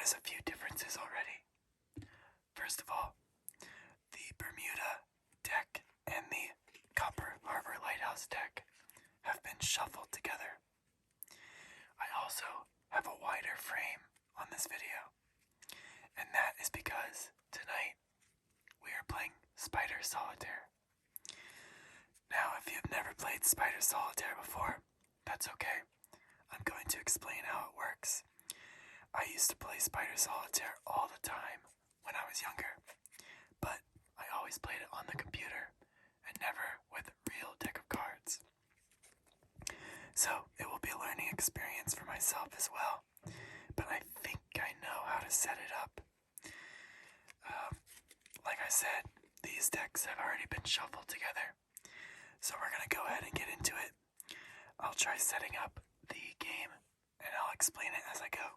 notice a few differences already. First of all, the Bermuda deck and the Copper Harbor Lighthouse deck have been shuffled together. I also have a wider frame on this video, and that is because tonight we are playing Spider Solitaire. Now, if you've never played Spider Solitaire before, that's okay. I'm going to explain how it works. I used to play Spider Solitaire all the time when I was younger, but I always played it on the computer and never with a real deck of cards. So it will be a learning experience for myself as well, but I think I know how to set it up. Like I said, these decks have already been shuffled together, so we're going to go ahead and get into it. I'll try setting up the game, and I'll explain it as I go.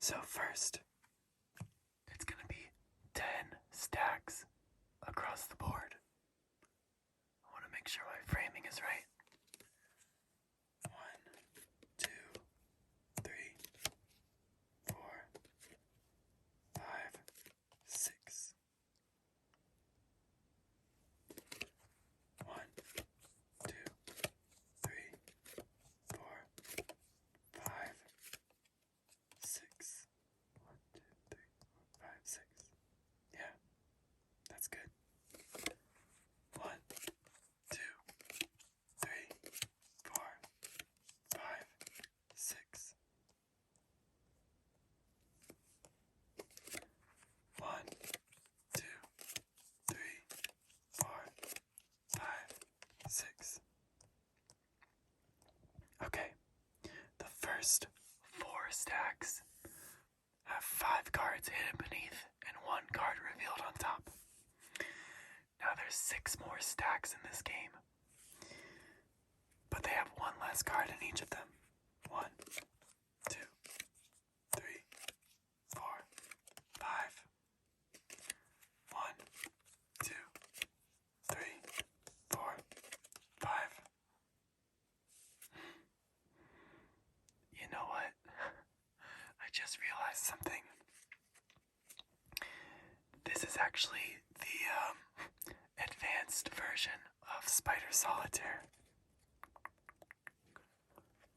So first, it's going to be 10 stacks across the board. I want to make sure my framing is right. 1, 2, 3, 4, 5, 6. 1, 2, 3, 4, 5, 6. 1, 2, 3, 4, 5, 6. Yeah, that's good. 1, 2, 3, 4, 5, 6. 1, 2, 3, 4, 5, 6. Okay, the first 4 stacks have 5 cards hidden beneath and 1 card revealed on top. Now there's 6 more stacks in this game, but they have 1 less card in each of them. 1, 2, 3, 4, 5. 1, 2, 3, 4, 5. You know what? I just realized something. This is actually the advanced version of Spider Solitaire.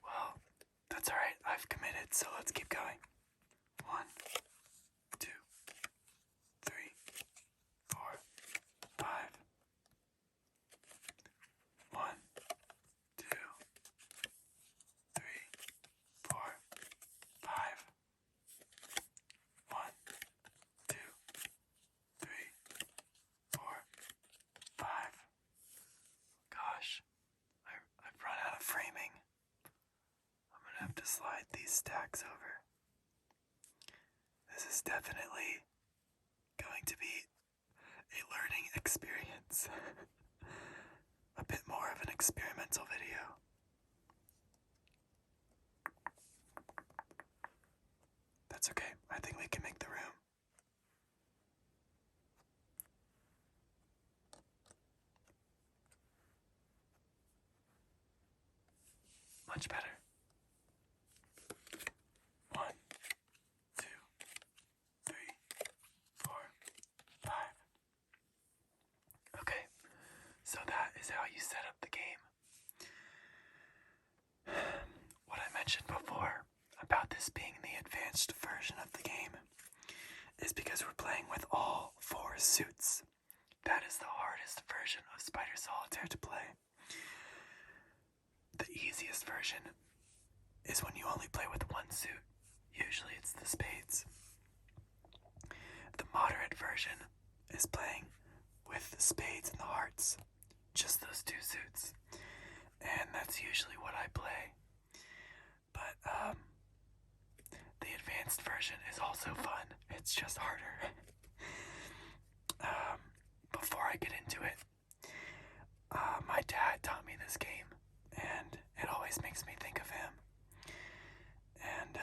Well, that's alright. I've committed, so let's keep going. 1, 2, 3, 4, 5. 1, 2, 3, 4, 5. 1, 2, 3, 4, 5. Gosh, I've run out of framing. I'm gonna have to slide these stacks over. This is definitely going to be a learning experience. A bit more of an experimental video. That's okay. I think we can make the room. Much better. 1, 2, 3, 4, 5. Okay, so that is how you set up the game. What I mentioned before about this being the advanced version of the game is because we're playing with all 4 suits. That is the hardest version of Spider Solitaire to play. The easiest version is when you only play with 1 suit. Usually it's the spades. The moderate version is playing with the spades and the hearts. Just those 2 suits. And that's usually what I play. But the advanced version is also fun. It's just harder. Before I get into it, my dad taught me this game, and it always makes me think of him. And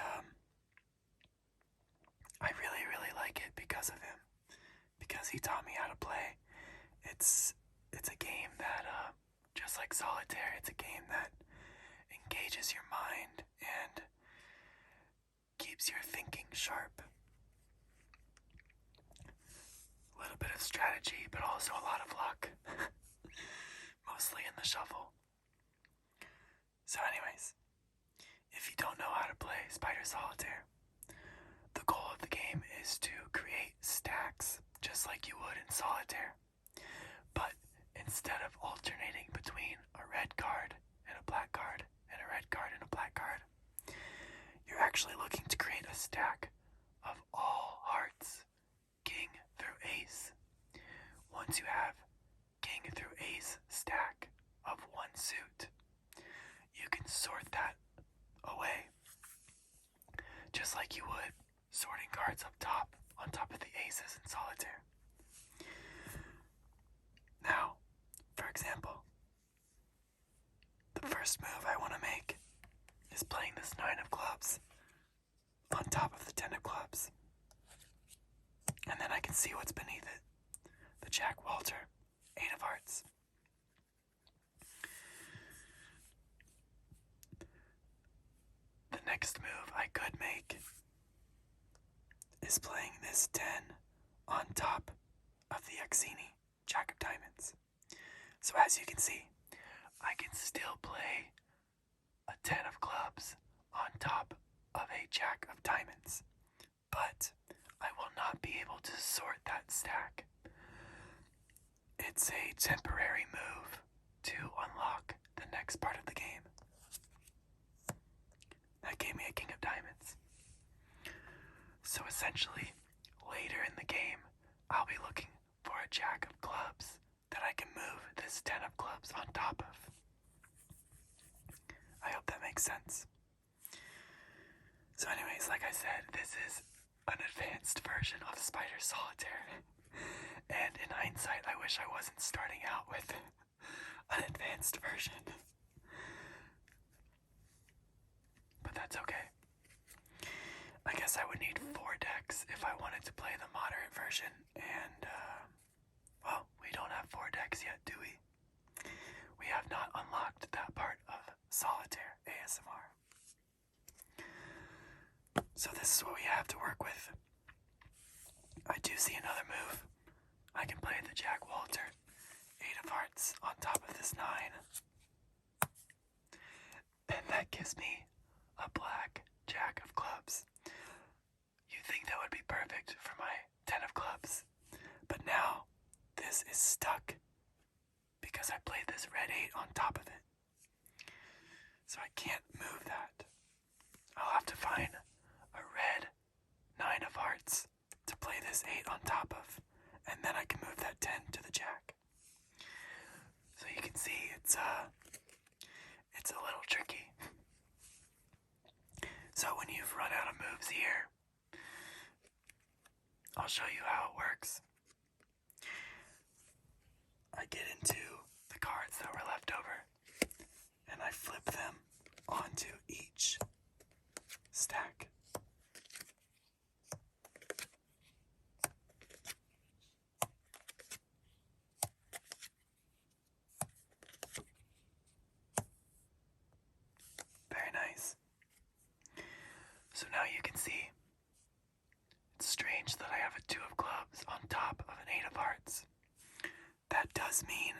I really, really like it because of him. Because he taught me how to play. It's a game that, just like Solitaire, it's a game that engages your mind and sharp. A little bit of strategy, but also a lot of luck. Mostly in the shuffle. So anyways, if you don't know how to play Spider Solitaire, the goal of the game is to create stacks just like you would in Solitaire. But instead of alternating between a red card and a black card and a red card and a black card, you're actually looking to create a stack of all hearts, king through ace. Once you have king through ace stack of one suit, you can sort that away just like you would sorting cards up top on top of the aces in Solitaire. Now, for example, the first move I want to make is playing this 9 of clubs on top of the 10 of clubs. And then I can see what's beneath it. The Jack Walter, 8 of hearts. The next move I could make is playing this 10 on top of the Axini, Jack of diamonds. So as you can see, I can still play a 10 of clubs on top of a Jack of diamonds, but I will not be able to sort that stack. It's a temporary move to unlock the next part of the game. That gave me a king of diamonds. So essentially, later in the game, I'll be looking for a jack of clubs that I can move this 10 of clubs on top of. I hope that makes sense. So anyways, like I said, this is an advanced version of Spider Solitaire. And in hindsight, I wish I wasn't starting out with an advanced version. But that's okay. I guess I would need 4 decks if I wanted to play the moderate version, and, well, we don't have 4 decks yet, do we? We have not unlocked that part of Solitaire ASMR. So this is what we have to work with. I do see another move. I can play the Jack Walter, 8 of hearts on top of this 9. And that gives me a black Jack of clubs. You'd think that would be perfect for my 10 of clubs. But now, this is stuck because I played this red 8 on top of it. So I can't move that. I'll have to find a red 9 of hearts to play this 8 on top of, and then I can move that 10 to the Jack. So you can see it's a little tricky. So when you've run out of moves here, I'll show you how it works. I get into the cards that were left over, and I flip them onto each stack. Very nice. So now you can see, it's strange that I have a 2 of clubs on top of an 8 of hearts. That does mean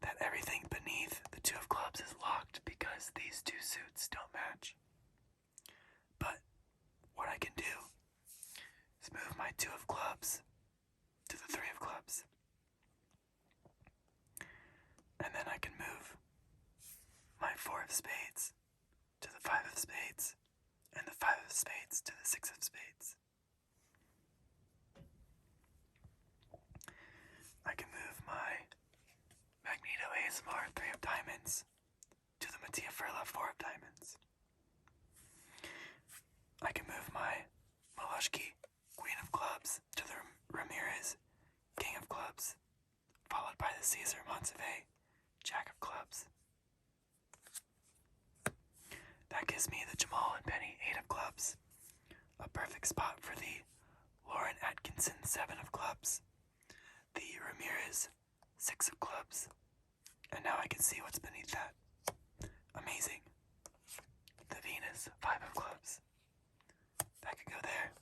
that everything beneath the 2 of clubs is locked because these 2 suits don't match. But what I can do is move my 2 of clubs to the 3 of clubs. And then I can move my 4 of spades to the 5 of spades, and the 5 of spades to the 6 of spades. I can move my Magneto ASMR 3 of diamonds to the Mattia Furla 4 of diamonds. I can move my Malushki Queen of clubs to the Ramirez King of clubs, followed by the Caesar Montsevet Jack of clubs. That gives me the Jamal and Penny 8 of clubs, a perfect spot for the Lauren Atkinson 7 of clubs, the Ramirez 6 of clubs, and now I can see what's beneath that. Amazing. The Venus 5 of clubs. That could go there.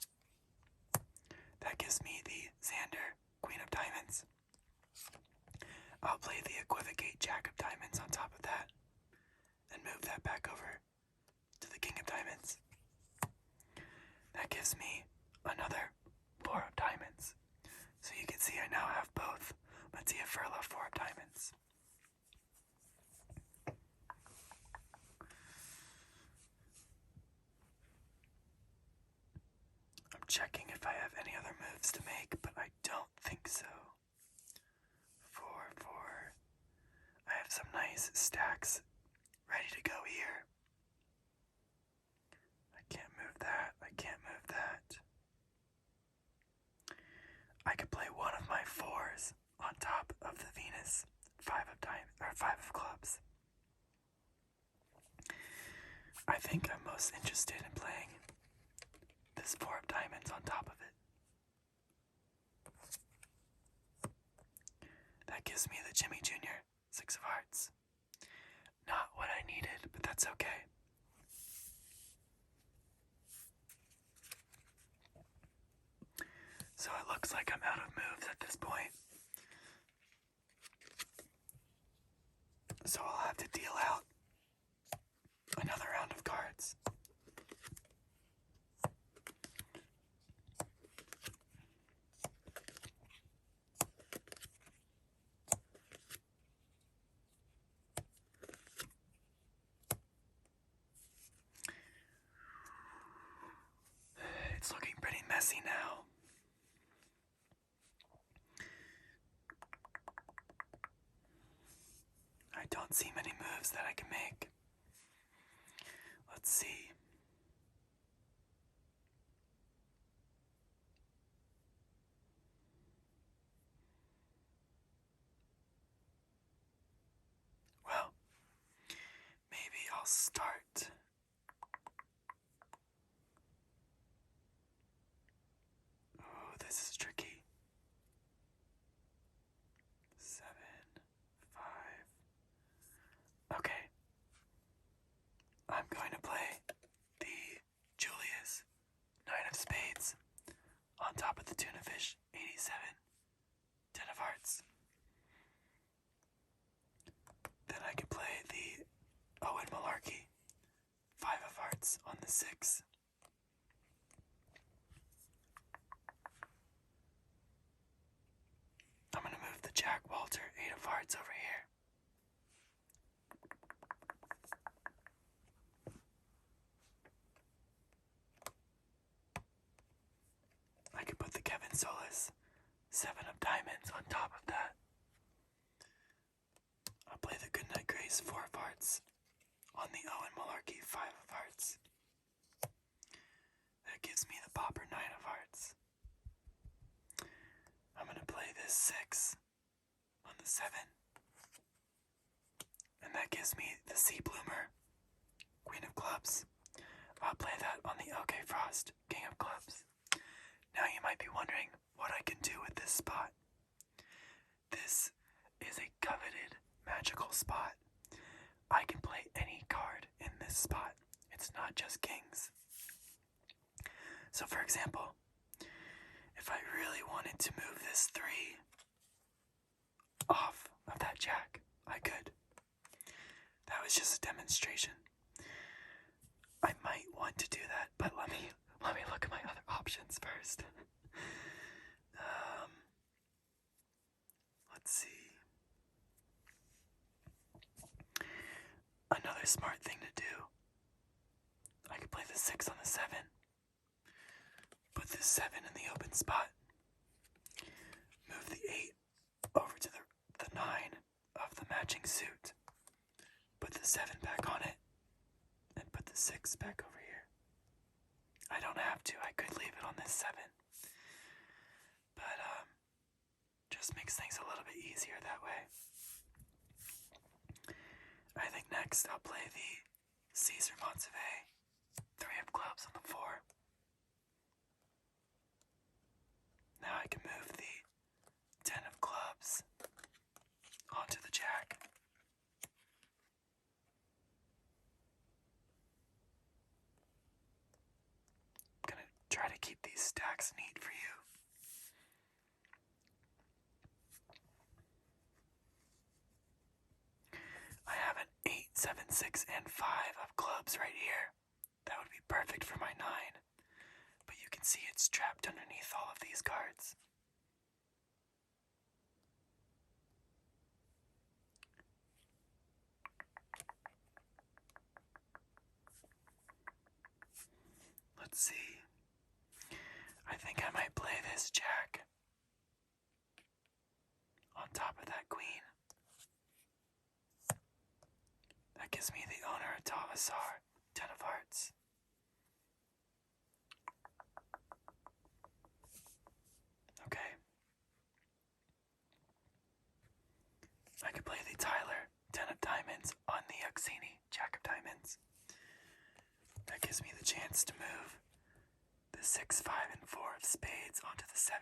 gives me another 4 of diamonds. So you can see I now have both Mattia Furla 4 of diamonds. I'm checking if I have any other moves to make, but I don't think so. 4, 4. I have some nice stacks ready to go here. I can't move that. I can't move that. I could play one of my 4s on top of the Venus 5 of clubs. I think I'm most interested in playing this 4 of diamonds on top of it. That gives me the Jimmy Jr. 6 of hearts. Not what I needed, but that's okay. So it looks like I'm out of moves at this point. So I'll have to deal out another round of cards. It's looking pretty messy now. I don't see many moves that I can make. Let's see. Well, maybe I'll start. Oh, this is tricky. 7, 5. Okay. I'm going to play the Julius 9 of spades on top of the tuna fish 87 10 of hearts. Then I can play the Owen Malarkey 5 of hearts on the 6. I'm going to move the Jack Walter 8 of hearts over here. I could put the Kevin Solis 7 of diamonds on top of that. I'll play the Goodnight Grace 4 of hearts on the Owen Malarkey 5 of hearts. That gives me the Popper 9 of hearts. I'm going to play this 6 on the 7. And that gives me the Sea Bloomer Queen of Clubs. I'll play that on the OK Frost King of Clubs. Now you might be wondering what I can do with this spot. This is a coveted magical spot. I can play any card in this spot. It's not just kings. So for example, if I really wanted to move this 3 off of that jack, I could. That was just a demonstration. I might want to do that, but let me look at my other options first. Let's see. Another smart thing to do. I could play the 6 on the 7. Put this 7 in the open spot. Move the 8 over to the 9 of the matching suit. Put the 7 back on it. And put the 6 back over here. I don't have to. I could leave it on this 7. But, just makes things a little bit easier that way. I think next I'll play the Caesar Montsevet 3 of clubs on the 4. Now I can move the 10 of clubs onto the jack. I'm gonna try to keep these stacks neat for you. I have an 8, 7, 6, and 5 of clubs right here. That would be perfect for my 9. But you can see it's trapped underneath all of these cards. Let's see. I think I might play this jack on top of that queen. That gives me the owner of Tavasar, 10 of hearts. Okay. I could play the Tyler, 10 of diamonds, on the Uxini, jack of diamonds. That gives me the chance to move the 6, 5, and 4 of spades onto the 7.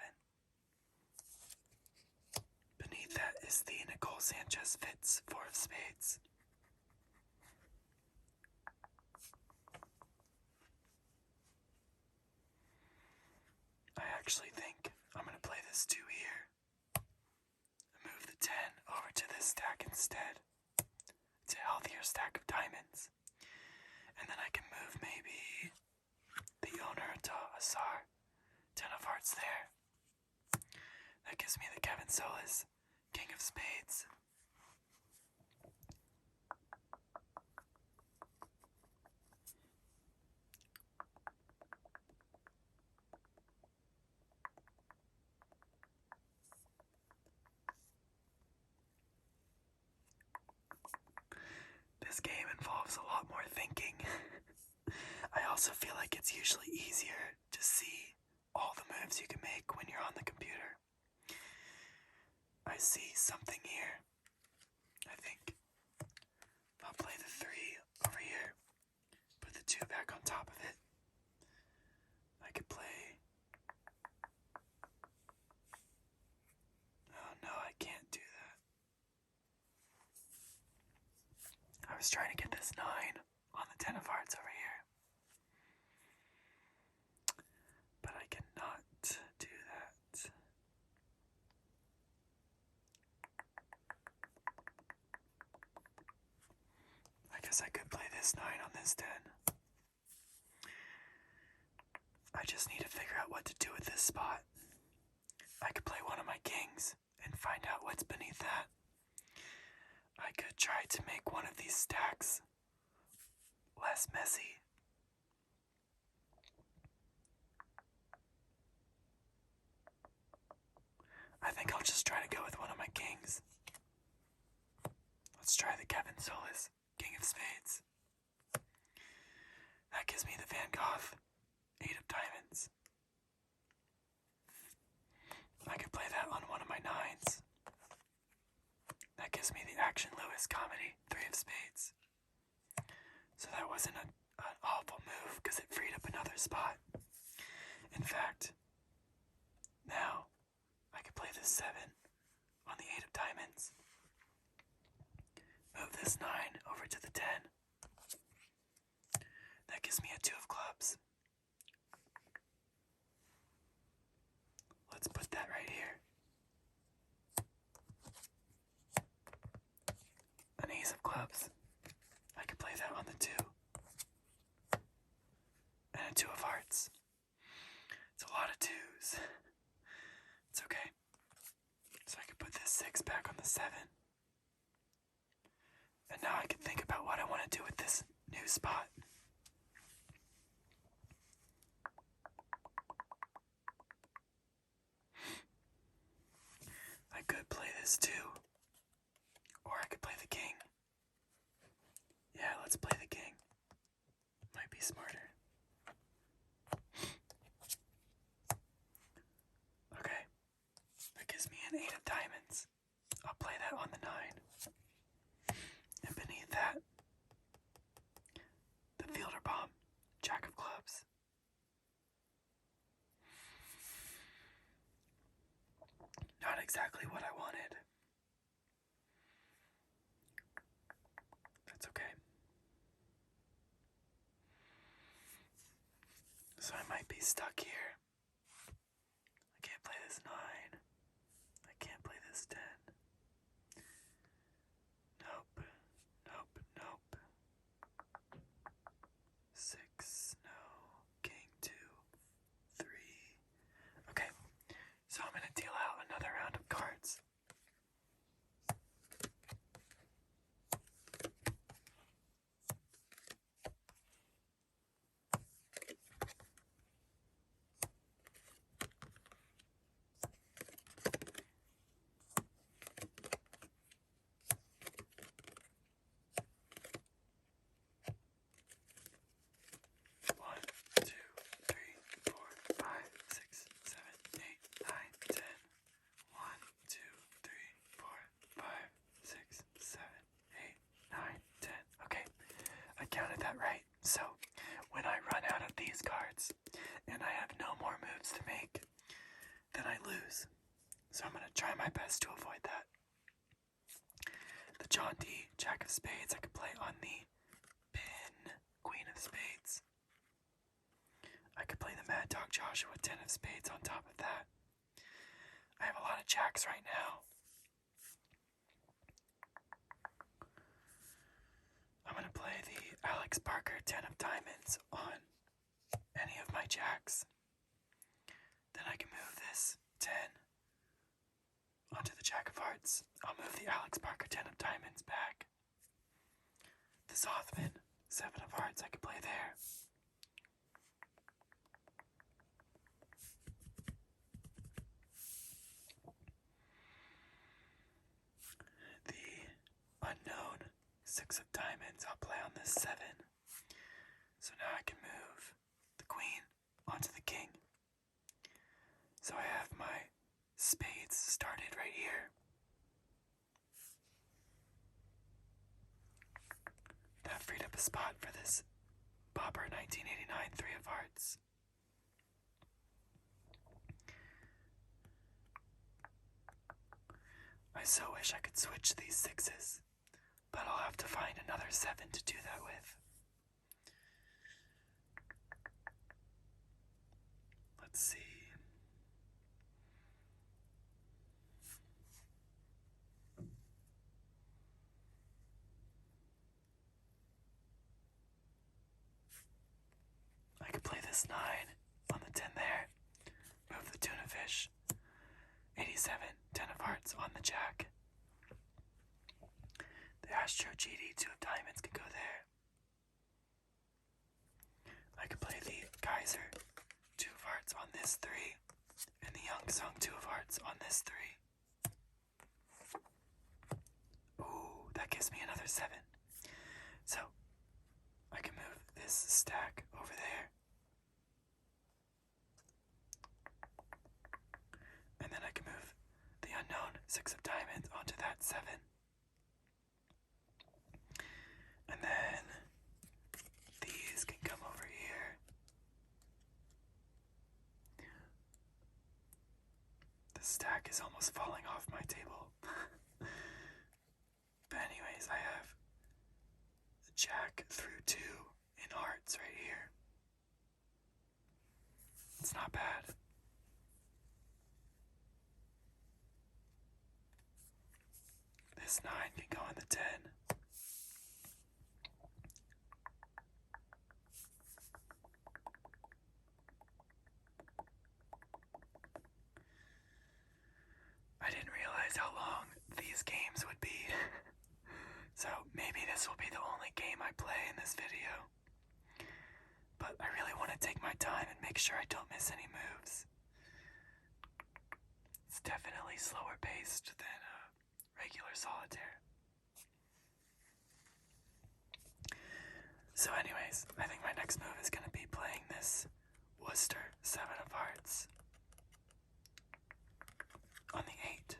Beneath that is the Nicole Sanchez Fitz 4 of spades. I actually think I'm going to play this 2 here. Move the 10 over to this stack instead. It's a healthier stack of diamonds. And then I can move maybe the owner to Asar. 10 of hearts there. That gives me the Kevin Solis, king of spades. This game involves a lot more thinking. I also feel like it's usually easier to see all the moves you can make when you're on the computer. I see something here. I think I'll play the 3 over here. Put the 2 back on top of it. I could play... Oh no, I can't do that. I was trying to get this 9 on the 10 of hearts over here. But I cannot do that. I guess I could play this 9 on this 10. I just need to figure out what to do with this spot. I could play one of my kings and find out what's beneath that. I could try to make one of these stacks less messy. I think I'll just try to go with one of my kings. Let's try the Kevin Solis, king of spades. That gives me the Van Gogh, 8 of diamonds. I could play that on one of my 9s. That gives me the Action Lewis comedy, 3 of spades. So that wasn't an awful move because it freed up another spot. In fact, now I could play this 7 on the 8 of diamonds. Move this 9 over to the 10. That gives me a 2 of clubs. Let's put that right here. An ace of clubs. I could play that on the 2. And a 2 of hearts. It's a lot of 2s. It's okay. So I could put this 6 back on the 7. And now I can think about what I want to do with this new spot. I could play this 2. Or I could play the king. Yeah, let's play the king. Might be smarter. Okay. That gives me an 8 of diamonds. I'll play that on the 9. And beneath that, the fielder bomb, jack of clubs. Not exactly what I wanted. That's okay. So I might be stuck here. I can't play this 9. I can't play this 10. Nope. Nope. Nope. 6. No. King 2. 3. might lose. So I'm going to try my best to avoid that. The John D, Jack of Spades, I could play on the pin, Queen of Spades. I could play the Mad Dog Joshua, 10 of Spades on top of that. I have a lot of jacks right now. I'm going to play the Alex Parker 10 of Diamonds on any of my jacks. Then I can move this 10 onto the Jack of Hearts. I'll move the Alex Parker 10 of Diamonds back. The Zothman 7 of Hearts I could play there. The unknown 6 of Diamonds I'll play on this 7. So now I can move the Queen onto the King. So I have my spades started right here. That freed up a spot for this Bopper 1989 3 of Hearts. I so wish I could switch these 6s, but I'll have to find another 7 to do that with. Let's see. I could play this 9 on the 10 there. Move the tuna fish. 87, 10 of Hearts on the Jack. The Astro GD 2 of Diamonds could go there. I could play the Kaiser 2 of Hearts on this 3. And the Young Sung 2 of Hearts on this 3. Ooh, that gives me another 7. So, I can move this stack over there. And then I can move the unknown 6 of Diamonds onto that 7. And then these can come over here. The stack is almost falling off my table. But anyways, I have the Jack through 2 in Hearts right here. It's not bad. This 9 can go in the 10. I didn't realize how long these games would be. So maybe this will be the only game I play in this video. But I really want to take my time and make sure I don't miss any moves. It's definitely slower paced than regular solitaire. So anyways, I think my next move is going to be playing this Worcester 7 of Hearts on the 8.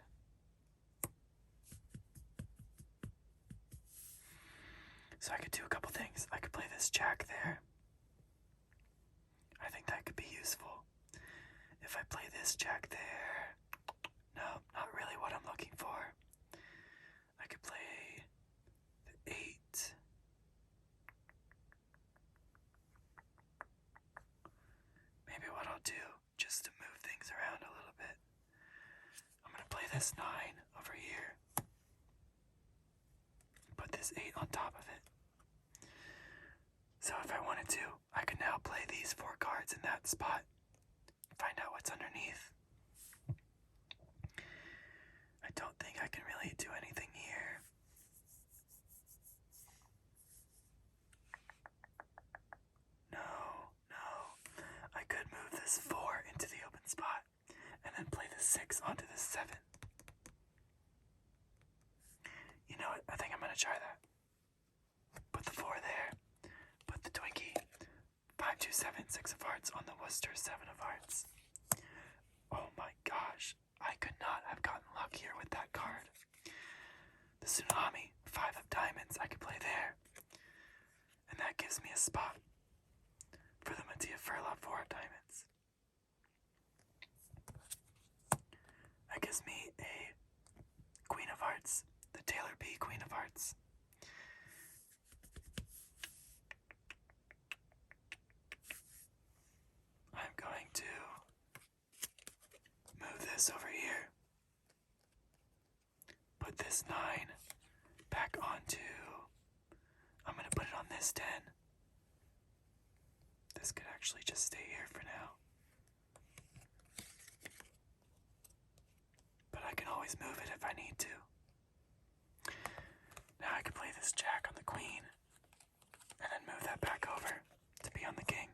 So I could do a couple things. I could play this Jack there. I think that could be useful. If I play this Jack there, no, not really what I'm looking for. I could play the 8. Maybe what I'll do, just to move things around a little bit, I'm going to play this 9 over here. Put this 8 on top of it. So if I wanted to, I could now play these 4 cards in that spot. Find out what's underneath. I don't think I can really do anything here. No. I could move this 4 into the open spot and then play the 6 onto the 7. You know what? I think I'm going to try that. Put the 4 there. Put the Twinkie 5, 2, 7, 6 of Hearts on the Worcester 7 of Hearts. Oh my gosh. I could not have gotten luckier with that card. The Tsunami 5 of Diamonds I could play there. And that gives me a spot for the Mattia Furlop 4 of Diamonds. this over here. Put this 9 back onto... I'm going to put it on this 10. This could actually just stay here for now. But I can always move it if I need to. Now I can play this jack on the queen, and then move that back over to be on the king.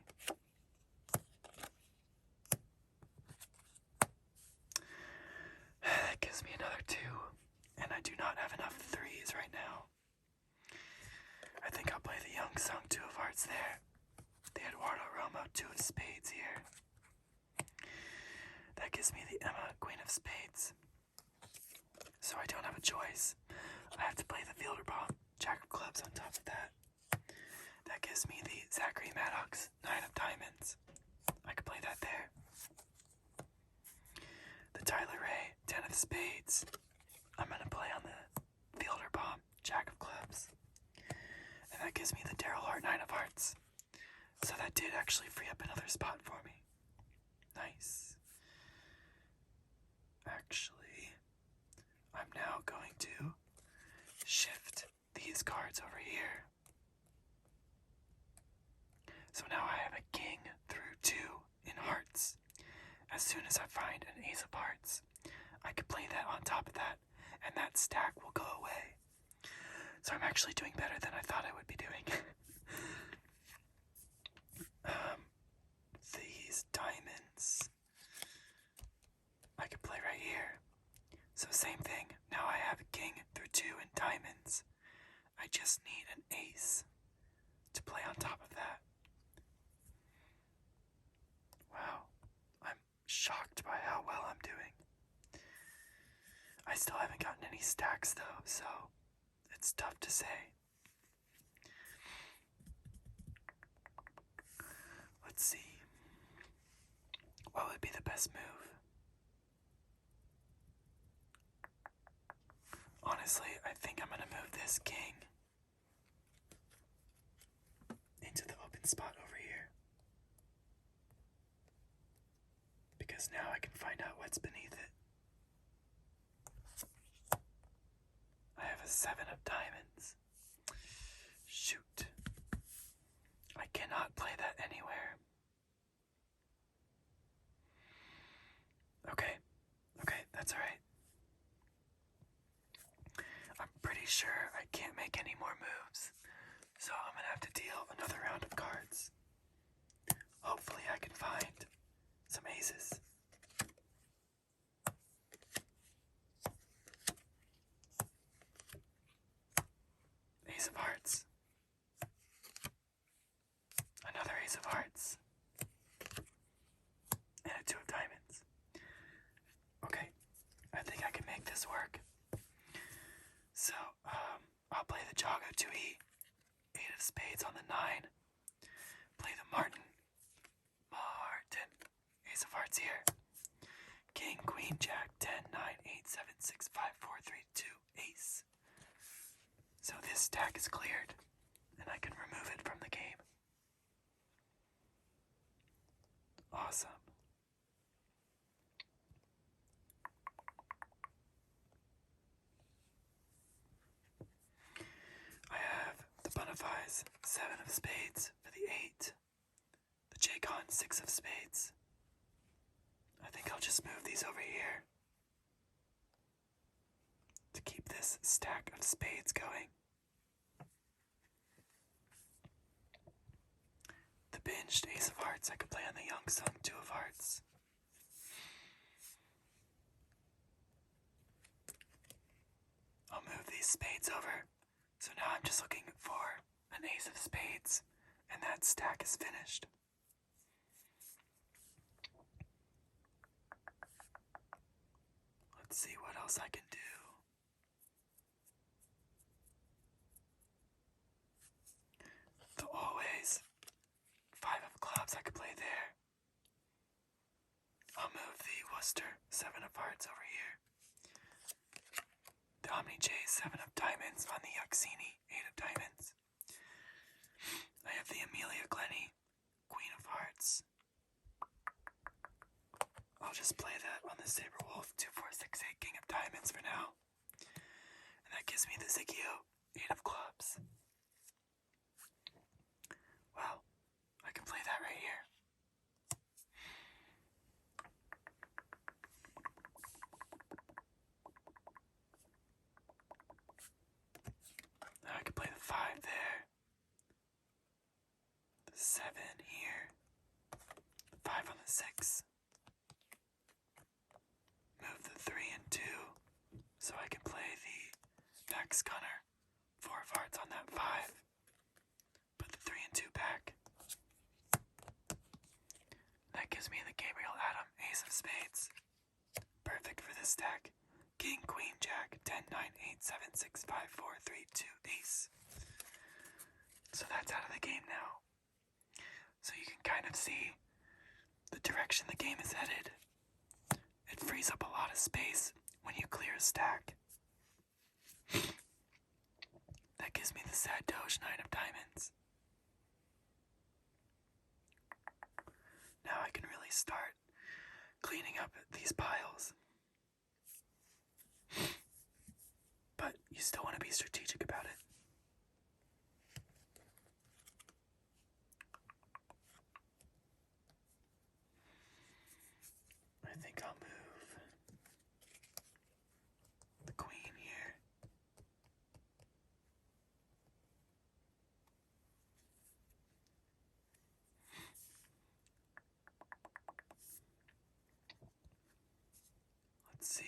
That gives me another 2, and I do not have enough 3s right now. I think I'll play the Young Sung 2 of Hearts there. The Eduardo Romo 2 of Spades here. That gives me the Emma Queen of Spades. So I don't have a choice. I have to play the Fielder Bomb Jack of Clubs on top of that. That gives me the Zachary Maddox 9 of Diamonds. I could play that there. The Tyler Ray 10 of Spades. I'm going to play on the Fielder Bomb Jack of Clubs. And that gives me the Daryl Hart 9 of Hearts. So that did actually free up another spot for me. Nice. Actually, I'm now going to shift these cards over here. So now I have a king through 2 in hearts. As soon as I find an ace of hearts, I could play that on top of that, and that stack will go away. So I'm actually doing better than I thought I would be doing. These diamonds I could play right here. So same thing. Now I have a king through 2 in diamonds. I just need an ace to play on top of that. Wow. I'm shocked by how well I'm doing. I still haven't gotten any stacks though, so it's tough to say. Let's see. What would be the best move? Honestly, I think I'm going to move this king into the open spot over here. Because now I can find out what's beneath it. I have a 7 of diamonds. Shoot. I cannot play that anywhere. Okay, that's alright. I'm pretty sure I can't make any more moves, so I'm gonna have to deal another round of cards. Hopefully I can find some aces. Ace of hearts. Another ace of hearts. And a 2 of diamonds. Okay, I think I can make this work. So, I'll play the Jago 2E, 8 of spades on the 9. Play the Martin, ace of hearts here. King, queen, jack, 10, 9, 8, 7, 6, 5, 4, 3, 2, ace. So this stack is cleared, and I can remove it from the game. Awesome. I have the Bonafide 7 of spades for the 8. The J-Con 6 of spades. I think I'll just move these over here to keep this stack of spades going. The binged ace of hearts I could play on the Young Sung 2 of hearts. I'll move these spades over. So now I'm just looking for an ace of spades, and that stack is finished. Let's see what else I can do. The always 5 of clubs I could play there. I'll move the Worcester 7 of hearts over here. The Omni J 7 of diamonds on the Yuxini 8 of diamonds. I have the Amelia Glenny Queen of hearts. I'll just play that on the Saber Wolf 2468 King of Diamonds for now. And that gives me the Zigio 8 of Clubs. Well, I can play that right here. Now I can play the 5 there. The 7 here. The 5 on the 6. Move the 3 and 2 so I can play the Max Gunner. 4 of hearts on that 5. Put the 3 and 2 back. That gives me the Gabriel Adam Ace of Spades. Perfect for this deck. King, Queen, Jack, 10, 9, 8, 7, 6, 5, 4, 3, 2, Ace. So that's out of the game now. So you can kind of see the direction the game is headed. It frees up a lot of space when you clear a stack. That gives me the sad Doge 9 of Diamonds. Now I can really start cleaning up these piles. But you still want to be strategic about it. I think I'll move the Queen here. Let's see.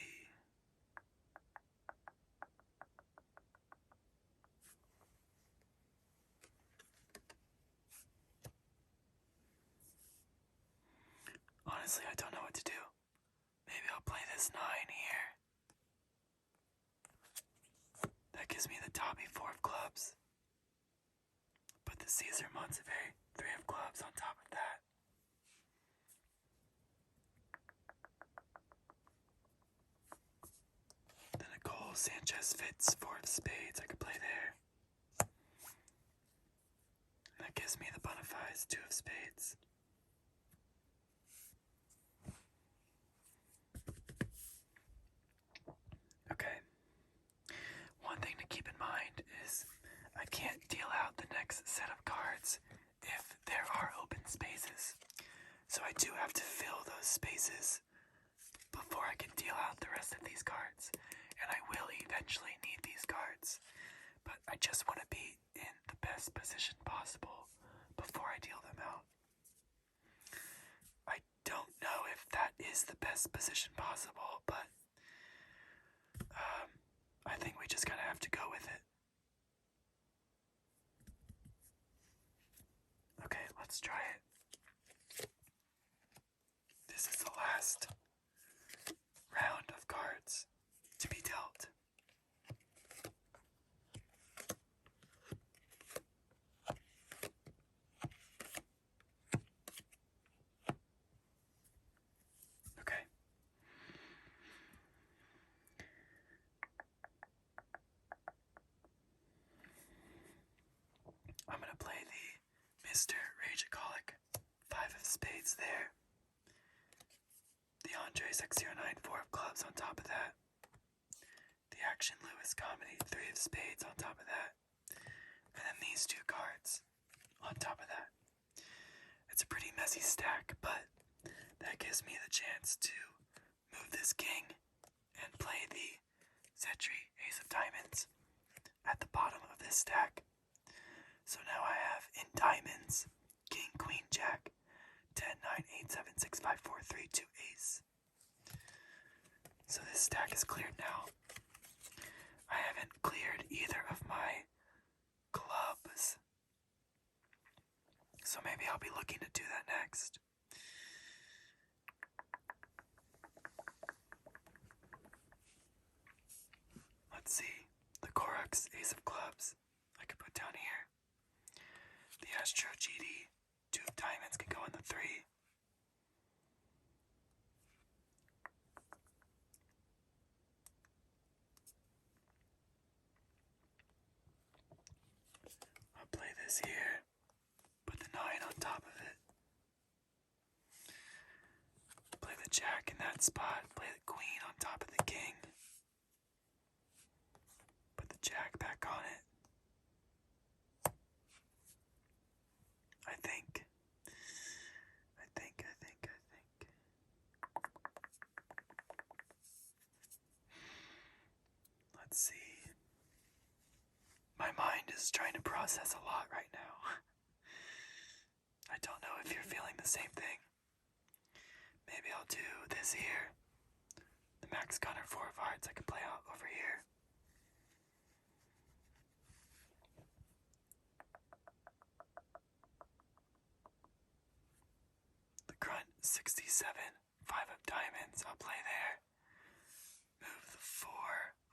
Honestly, I don't know what to do. Maybe I'll play this 9 here. That gives me the Dobby 4 of Clubs. Put the Caesar Montsevier 3 of Clubs on top of that. The Nicole Sanchez Fitz 4 of Spades I could play there. And that gives me the Bonifaz 2 of Spades. Okay. One thing to keep in mind is I can't deal out the next set of cards if there are open spaces. So I do have to fill those spaces before I can deal out the rest of these cards. And I will eventually need these cards. But I just want to be in the best position possible before I deal them out. I don't know if that is the best position possible, but I think we just gotta have to go with it. Okay, let's try it. This is the last round of cards to be dealt. Okay. I'm gonna play the Mr. Rageaholic 5 of Spades there. The Andre 609 4 of Clubs on top of that. The Action Lewis Comedy 3 of Spades on top of that. And then these 2 cards on top of that. It's a pretty messy stack, but that gives me the chance to move this king and play the Cetri Ace of Diamonds at the bottom of this stack. So now I have in diamonds King, Queen, Jack, 10, 9, 8, 7, 6, 5, 4, 3, 2, Ace. So this stack is cleared now. I haven't cleared either of my clubs. So maybe I'll be looking to do that next. Let's see. The Korux Ace of Clubs I could put down here. The Astro GD 2 of Diamonds can go in the 3. I'll play this here. Put the 9 on top of it. Play the jack in that spot, play the queen on top of the king. Put the jack back on it. I think. Let's see. My mind is trying to process a lot right now. I don't know if you're feeling the same thing. Maybe I'll do this here. The max gunner 4 of hearts I can play out over here. The grunt 67, 5 of diamonds, I'll play there. Move the 4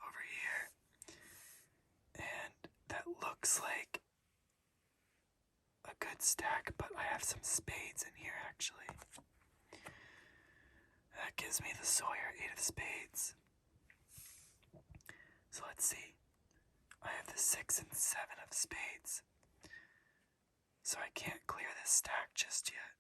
over here. And that looks like a good stack, but I have some spades in here actually. That gives me the Sawyer 8 of spades. So let's see. I have the 6 and 7 of spades. So I can't clear this stack just yet.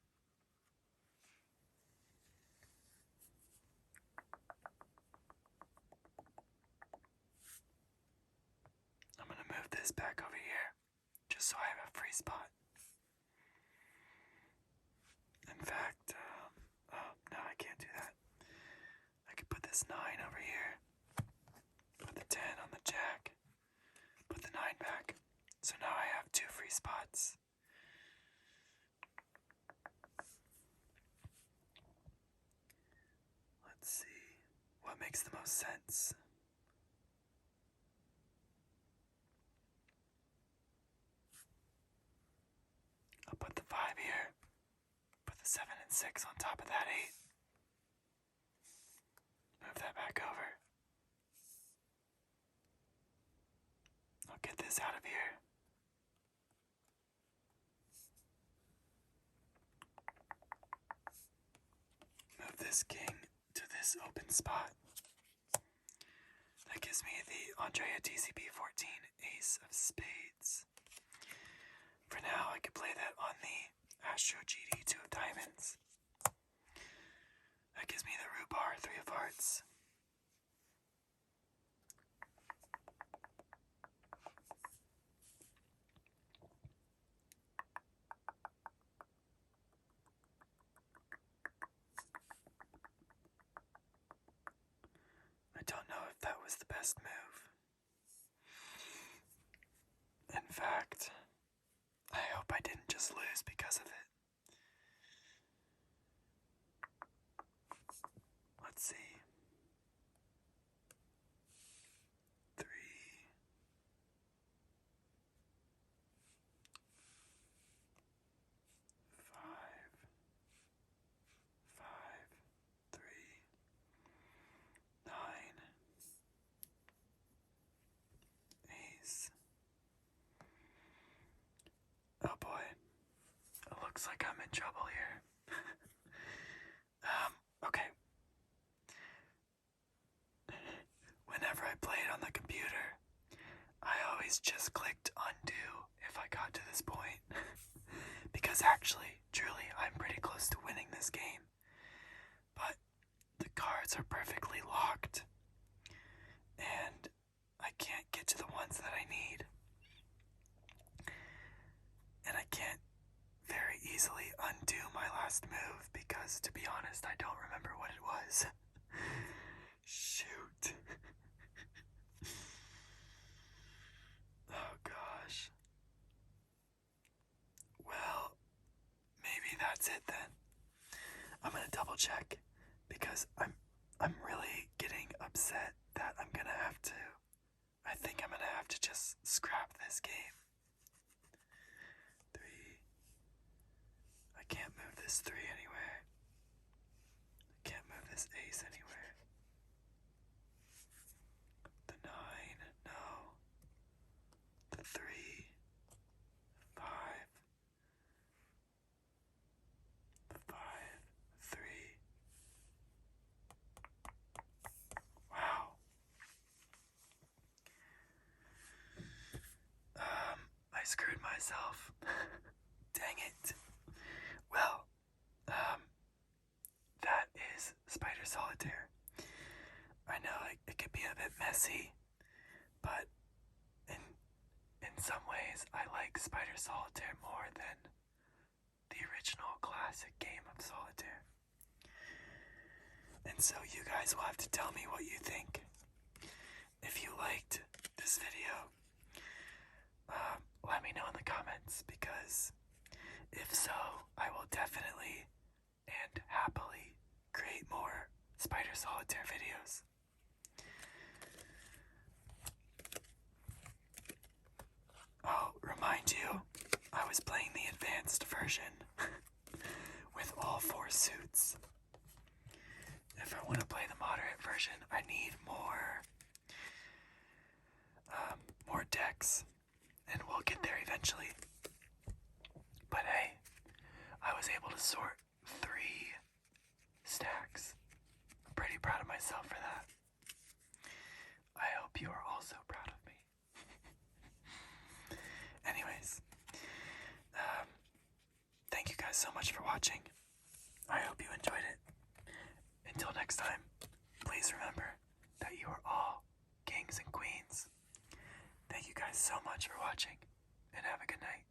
I'm gonna move this back over here, just so I have a free spot. In fact, no, I can't do that. I could put this 9 over here, put the 10 on the jack, put the 9 back. So now I have 2 free spots. Let's see what makes the most sense. I'll put the 5 here, put the 7 and 6 on top of that 8. Move that back over. I'll get this out of here. Move this king to this open spot. That gives me the Andrea TCB 14 ace of spades. For now, I could play that on the Astro GD 2 of diamonds. That gives me the Rhubarb 3 of hearts. I don't know if that was the best move. In fact, I hope I didn't just lose because of it. Let's see. 3. 5. 5. 3. 9. Ace. Oh boy. It looks like I'm in trouble here. Okay. Whenever I played on the computer, I always just clicked undo if I got to this point. Because actually, truly, I'm pretty close to winning this game. But the cards are perfectly locked. And I can't get to the ones that I need. And I can't very easily undo my last move because, to be honest, I don't remember what it was. Shoot. Oh gosh. Well, maybe that's it then. I'm gonna double check because I'm really getting upset that I think I'm gonna have to just scrap this game. 3. I can't move this 3 anywhere. I can't move this ace anywhere. The 9, no. The 3, 5. The 5, 3. Wow. I screwed myself. Dang it. Well, that is Solitaire. I know it could be a bit messy, but in some ways I like Spider Solitaire more than the original classic game of Solitaire. And so you guys will have to tell me what you think. If you liked this video, let me know in the comments, because if so, I will definitely and happily create more Spider Solitaire videos. I'll remind you, I was playing the advanced version with all 4 suits. If I want to play the moderate version, I need more decks, and we'll get there eventually. But hey, I was able to sort 3 stacks. I'm pretty proud of myself for that. I hope you are also proud of me. Anyways, thank you guys so much for watching. I hope you enjoyed it. Until next time, please remember that you are all kings and queens. Thank you guys so much for watching, and have a good night.